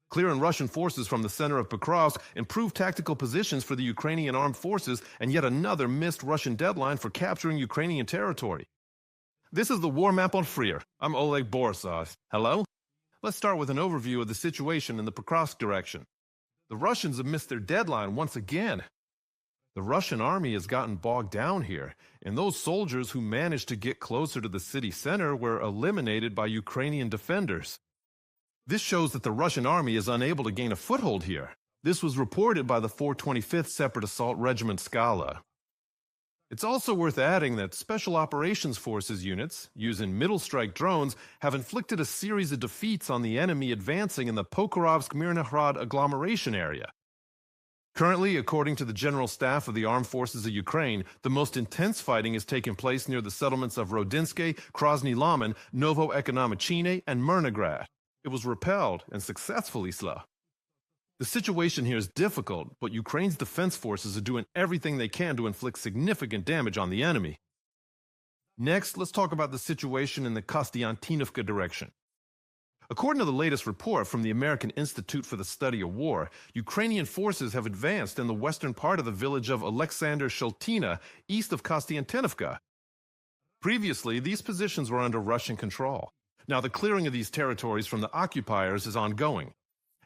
Clearing Russian forces from the center of Pokrovsk improved tactical positions for the Ukrainian armed forces and yet another missed Russian deadline for capturing Ukrainian territory. This is the War Map on Freer. I'm Oleg Borisov. Hello? Let's start with an overview of the situation in the Pokrovsk direction. The Russians have missed their deadline once again. The Russian army has gotten bogged down here, and those soldiers who managed to get closer to the city center were eliminated by Ukrainian defenders. This shows that the Russian army is unable to gain a foothold here. This was reported by the 425th Separate Assault Regiment Skala. It's also worth adding that Special Operations Forces units, using middle strike drones, have inflicted a series of defeats on the enemy advancing in the Pokrovsk-Mirnohrad agglomeration area. Currently, according to the General Staff of the Armed Forces of Ukraine, the most intense fighting is taking place near the settlements of Rodinske, Krasny Laman, Novo-Ekonomichine, and Mirnograd. It was repelled and successfully slow. The situation here is difficult, but Ukraine's defense forces are doing everything they can to inflict significant damage on the enemy. Next, let's talk about the situation in the Kostiantinovka direction. According to the latest report from the American Institute for the Study of War, Ukrainian forces have advanced in the western part of the village of Alexander Sheltina, east of Kostiantinovka. Previously, these positions were under Russian control. Now, the clearing of these territories from the occupiers is ongoing.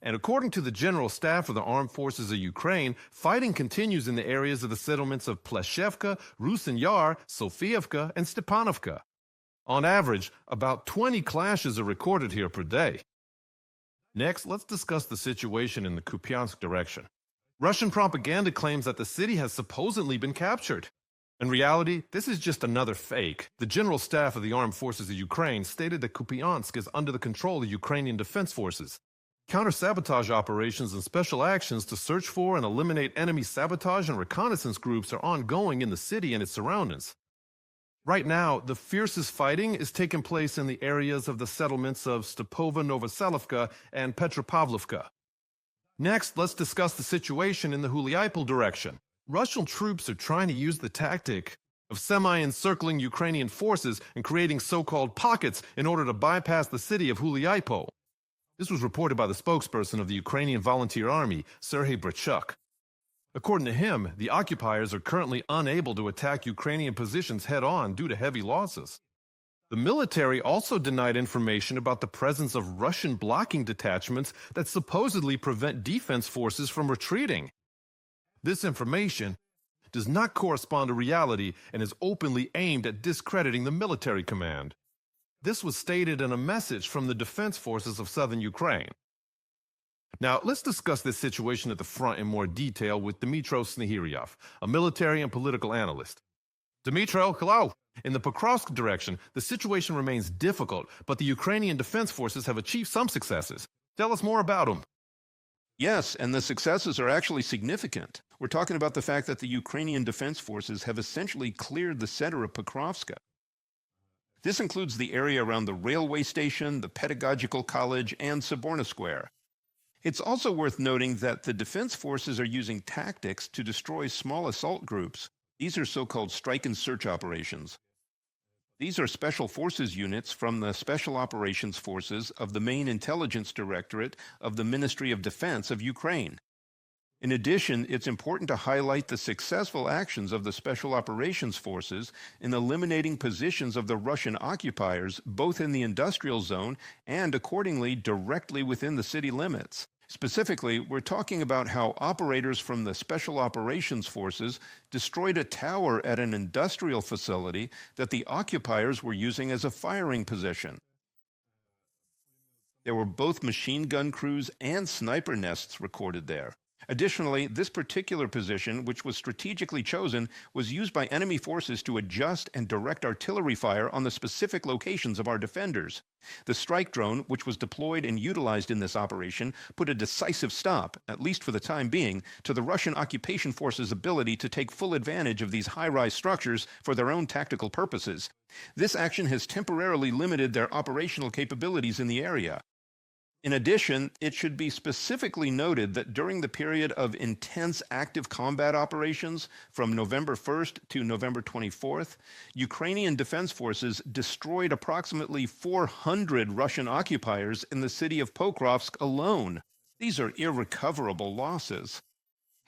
And according to the General Staff of the Armed Forces of Ukraine, fighting continues in the areas of the settlements of Pleshevka, Rusin Yar, Sofievka, and Stepanovka. On average, about 20 clashes are recorded here per day. Next, let's discuss the situation in the Kupiansk direction. Russian propaganda claims that the city has supposedly been captured. In reality, this is just another fake. The General Staff of the Armed Forces of Ukraine stated that Kupiansk is under the control of Ukrainian defense forces. Counter-sabotage operations and special actions to search for and eliminate enemy sabotage and reconnaissance groups are ongoing in the city and its surroundings. Right now, the fiercest fighting is taking place in the areas of the settlements of Stepova Novoselivka and Petropavlovka. Next, let's discuss the situation in the Huliaipol direction. Russian troops are trying to use the tactic of semi-encircling Ukrainian forces and creating so-called pockets in order to bypass the city of Huliaipol. This was reported by the spokesperson of the Ukrainian Volunteer Army, Serhiy Brachuk. According to him, the occupiers are currently unable to attack Ukrainian positions head-on due to heavy losses. The military also denied information about the presence of Russian blocking detachments that supposedly prevent defense forces from retreating. This information does not correspond to reality and is openly aimed at discrediting the military command. This was stated in a message from the defense forces of southern Ukraine. Now, let's discuss this situation at the front in more detail with Dmytro Snegirev, a military and political analyst. Dmytro, hello! In the Pokrovsk direction, the situation remains difficult, but the Ukrainian defense forces have achieved some successes. Tell us more about them. Yes, and the successes are actually significant. We're talking about the fact that the Ukrainian defense forces have essentially cleared the center of Pokrovsk. This includes the area around the railway station, the Pedagogical College, and Soborna Square. It's also worth noting that the defense forces are using tactics to destroy small assault groups. These are so-called strike and search operations. These are special forces units from the Special Operations Forces of the Main Intelligence Directorate of the Ministry of Defense of Ukraine. In addition, it's important to highlight the successful actions of the Special Operations Forces in eliminating positions of the Russian occupiers both in the industrial zone and, accordingly, directly within the city limits. Specifically, we're talking about how operators from the Special Operations Forces destroyed a tower at an industrial facility that the occupiers were using as a firing position. There were both machine gun crews and sniper nests recorded there. Additionally, this particular position, which was strategically chosen, was used by enemy forces to adjust and direct artillery fire on the specific locations of our defenders. The strike drone, which was deployed and utilized in this operation, put a decisive stop, at least for the time being, to the Russian occupation forces' ability to take full advantage of these high-rise structures for their own tactical purposes. This action has temporarily limited their operational capabilities in the area. In addition, it should be specifically noted that during the period of intense active combat operations from November 1st to November 24th, Ukrainian defense forces destroyed approximately 400 Russian occupiers in the city of Pokrovsk alone. These are irrecoverable losses.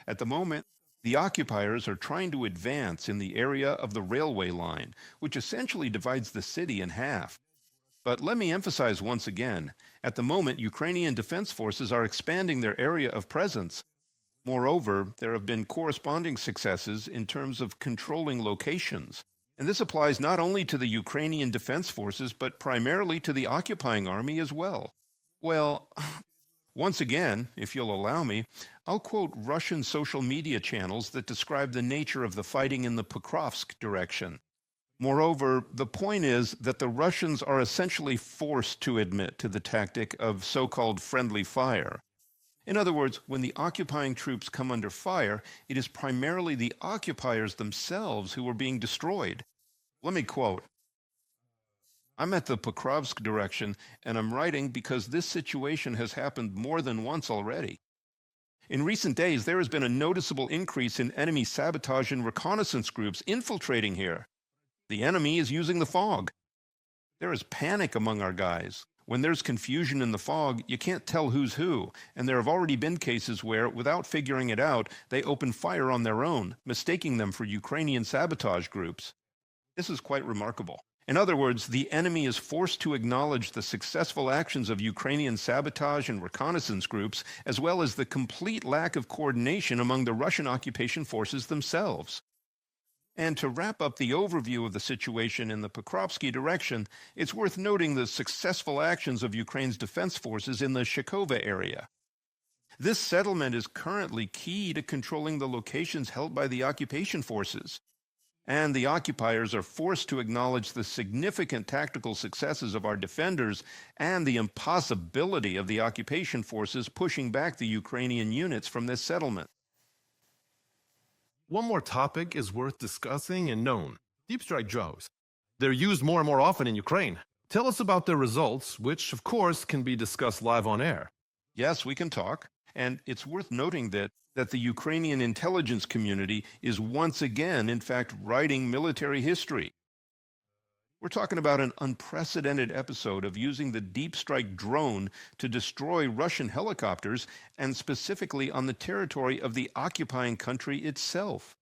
At the moment, the occupiers are trying to advance in the area of the railway line, which essentially divides the city in half. But let me emphasize once again, at the moment, Ukrainian defense forces are expanding their area of presence. Moreover, there have been corresponding successes in terms of controlling locations. And this applies not only to the Ukrainian defense forces, but primarily to the occupying army as well. Well, once again, if you'll allow me, I'll quote Russian social media channels that describe the nature of the fighting in the Pokrovsk direction. Moreover, the point is that the Russians are essentially forced to admit to the tactic of so-called friendly fire. In other words, when the occupying troops come under fire, it is primarily the occupiers themselves who are being destroyed. Let me quote, "I'm at the Pokrovsk direction, and I'm writing because this situation has happened more than once already. In recent days, there has been a noticeable increase in enemy sabotage and reconnaissance groups infiltrating here. The enemy is using the fog. There is panic among our guys. When there's confusion in the fog, you can't tell who's who, and there have already been cases where, without figuring it out, they open fire on their own, mistaking them for Ukrainian sabotage groups. This is quite remarkable. In other words, the enemy is forced to acknowledge the successful actions of Ukrainian sabotage and reconnaissance groups, as well as the complete lack of coordination among the Russian occupation forces themselves. And to wrap up the overview of the situation in the Pokrovsky direction, it's worth noting the successful actions of Ukraine's defense forces in the Shakova area. This settlement is currently key to controlling the locations held by the occupation forces. And the occupiers are forced to acknowledge the significant tactical successes of our defenders and the impossibility of the occupation forces pushing back the Ukrainian units from this settlement. One more topic is worth discussing and known: deep strike drones. They're used more and more often in Ukraine. Tell us about their results, which, of course, can be discussed live on air. Yes, we can talk. And it's worth noting that the Ukrainian intelligence community is once again, in fact, writing military history. We're talking about an unprecedented episode of using the deep strike drone to destroy Russian helicopters, and specifically on the territory of the occupying country itself.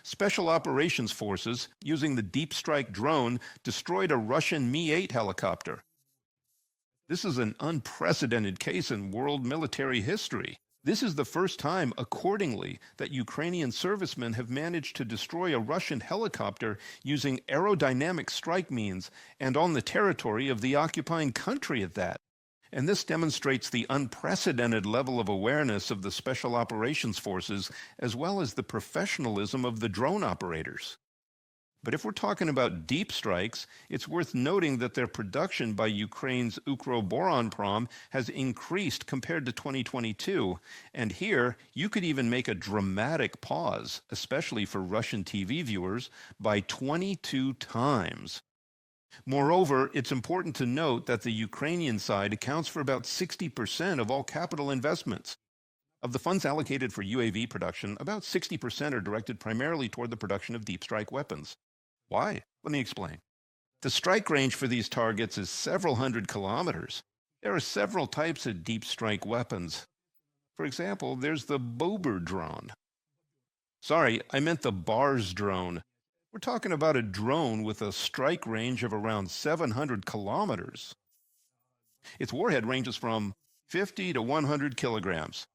Special operations forces, using the deep strike drone, destroyed a Russian Mi-8 helicopter. This is an unprecedented case in world military history. This is the first time, accordingly, that Ukrainian servicemen have managed to destroy a Russian helicopter using aerodynamic strike means, and on the territory of the occupying country at that. And this demonstrates the unprecedented level of awareness of the Special Operations Forces, as well as the professionalism of the drone operators. But if we're talking about deep strikes, it's worth noting that their production by Ukraine's Ukroboronprom has increased compared to 2022. And here, you could even make a dramatic pause, especially for Russian TV viewers, by 22 times. Moreover, it's important to note that the Ukrainian side accounts for about 60% of all capital investments. Of the funds allocated for UAV production, about 60% are directed primarily toward the production of deep strike weapons. Why? Let me explain. The strike range for these targets is several hundred kilometers. There are several types of deep strike weapons. For example, there's the Bober drone. Sorry, I meant the Bars drone. We're talking about a drone with a strike range of around 700 kilometers. Its warhead ranges from 50 to 100 kilograms.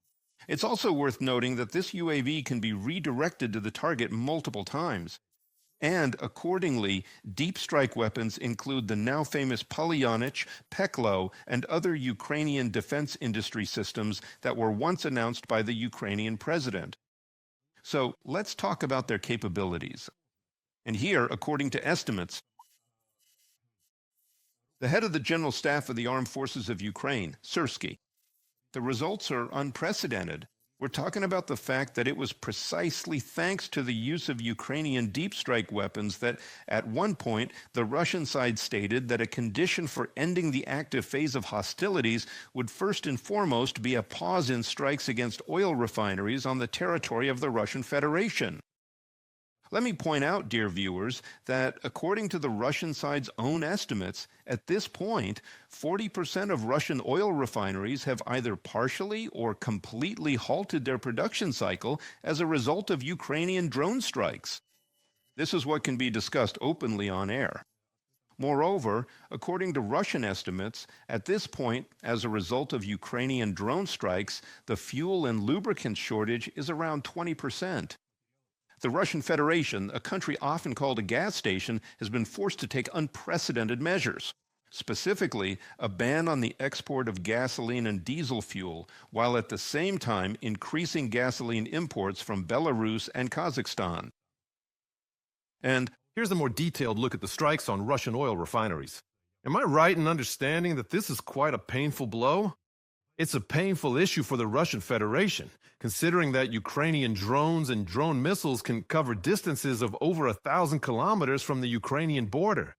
It's also worth noting that this UAV can be redirected to the target multiple times. And accordingly, deep strike weapons include the now famous Polyonich, Peklo, and other Ukrainian defense industry systems that were once announced by the Ukrainian president. So let's talk about their capabilities. And here, according to estimates, the head of the General Staff of the Armed Forces of Ukraine, Syrsky, the results are unprecedented. We're talking about the fact that it was precisely thanks to the use of Ukrainian deep strike weapons that, at one point, the Russian side stated that a condition for ending the active phase of hostilities would first and foremost be a pause in strikes against oil refineries on the territory of the Russian Federation. Let me point out, dear viewers, that according to the Russian side's own estimates, at this point, 40% of Russian oil refineries have either partially or completely halted their production cycle as a result of Ukrainian drone strikes. This is what can be discussed openly on air. Moreover, according to Russian estimates, at this point, as a result of Ukrainian drone strikes, the fuel and lubricant shortage is around 20%. The Russian Federation, a country often called a gas station, has been forced to take unprecedented measures. Specifically, a ban on the export of gasoline and diesel fuel, while at the same time increasing gasoline imports from Belarus and Kazakhstan. And here's a more detailed look at the strikes on Russian oil refineries. Am I right in understanding that this is quite a painful blow? It's a painful issue for the Russian Federation, considering that Ukrainian drones and drone missiles can cover distances of over 1,000 kilometers from the Ukrainian border.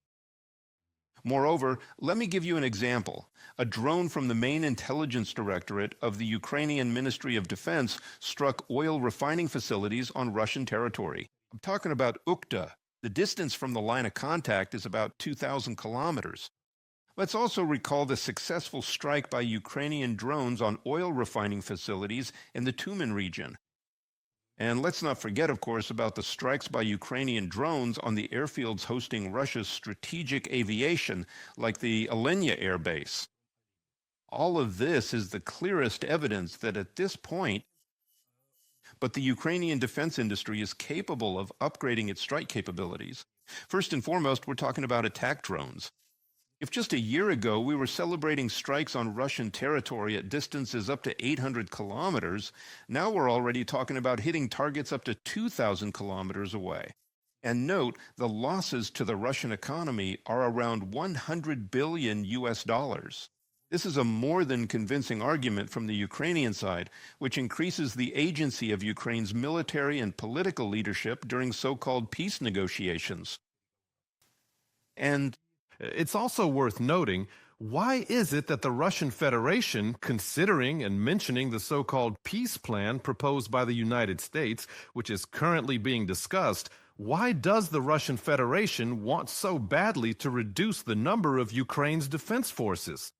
Moreover, let me give you an example. A drone from the main intelligence directorate of the Ukrainian Ministry of Defense struck oil refining facilities on Russian territory. I'm talking about Ukhta. The distance from the line of contact is about 2,000 kilometers. Let's also recall the successful strike by Ukrainian drones on oil refining facilities in the Tumen region. And let's not forget, of course, about the strikes by Ukrainian drones on the airfields hosting Russia's strategic aviation, like the Alenia Air Base. All of this is the clearest evidence that at this point, but the Ukrainian defense industry is capable of upgrading its strike capabilities. First and foremost, we're talking about attack drones. If just a year ago we were celebrating strikes on Russian territory at distances up to 800 kilometers, now we're already talking about hitting targets up to 2,000 kilometers away. And note, the losses to the Russian economy are around 100 billion US dollars. This is a more than convincing argument from the Ukrainian side, which increases the agency of Ukraine's military and political leadership during so-called peace negotiations. And it's also worth noting, why is it that the Russian Federation, considering and mentioning the so-called peace plan proposed by the United States, which is currently being discussed, why does the Russian Federation want so badly to reduce the number of Ukraine's defense forces?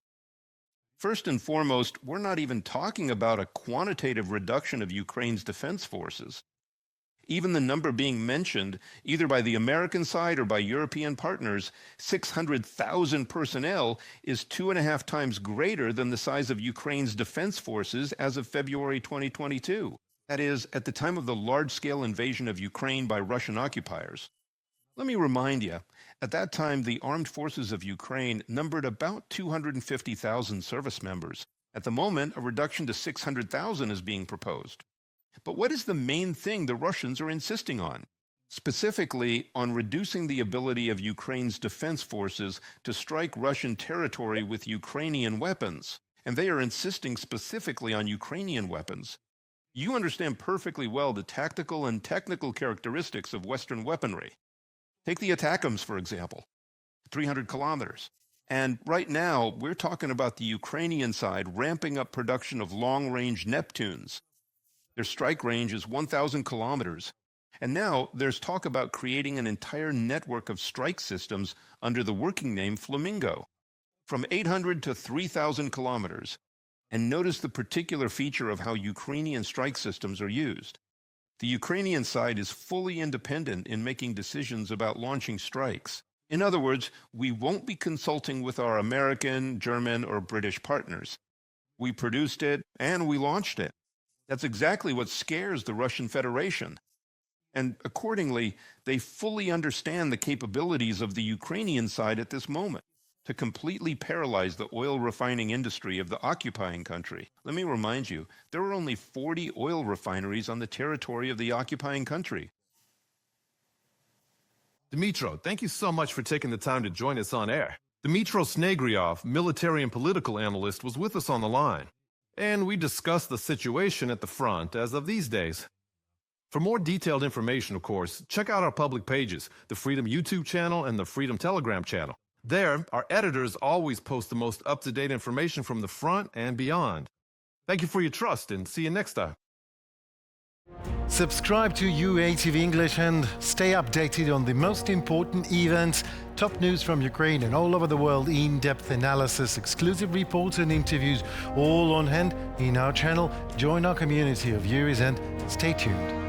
First and foremost, we're not even talking about a quantitative reduction of Ukraine's defense forces. Even the number being mentioned, either by the American side or by European partners, 600,000 personnel, is 2.5 times greater than the size of Ukraine's defense forces as of February 2022. That is, at the time of the large-scale invasion of Ukraine by Russian occupiers. Let me remind you, at that time the armed forces of Ukraine numbered about 250,000 service members. At the moment, a reduction to 600,000 is being proposed. But what is the main thing the Russians are insisting on? Specifically, on reducing the ability of Ukraine's defense forces to strike Russian territory with Ukrainian weapons. And they are insisting specifically on Ukrainian weapons. You understand perfectly well the tactical and technical characteristics of Western weaponry. Take the ATACMS, for example, 300 kilometers. And right now, we're talking about the Ukrainian side ramping up production of long-range Neptunes. Their strike range is 1,000 kilometers. And now there's talk about creating an entire network of strike systems under the working name Flamingo, from 800 to 3,000 kilometers. And notice the particular feature of how Ukrainian strike systems are used. The Ukrainian side is fully independent in making decisions about launching strikes. In other words, we won't be consulting with our American, German, or British partners. We produced it and we launched it. That's exactly what scares the Russian Federation. And accordingly, they fully understand the capabilities of the Ukrainian side at this moment to completely paralyze the oil refining industry of the occupying country. Let me remind you, there are only 40 oil refineries on the territory of the occupying country. Dmytro, thank you so much for taking the time to join us on air. Dmytro Snegirev, military and political analyst, was with us on the line. And we discussed the situation at the front as of these days. For more detailed information, of course, check out our public pages, the Freedom YouTube channel and the Freedom Telegram channel. There, our editors always post the most up-to-date information from the front and beyond. Thank you for your trust, and see you next time. Subscribe to UATV English and stay updated on the most important events, top news from Ukraine and all over the world, in-depth analysis, exclusive reports and interviews, all on hand in our channel. Join our community of viewers and stay tuned.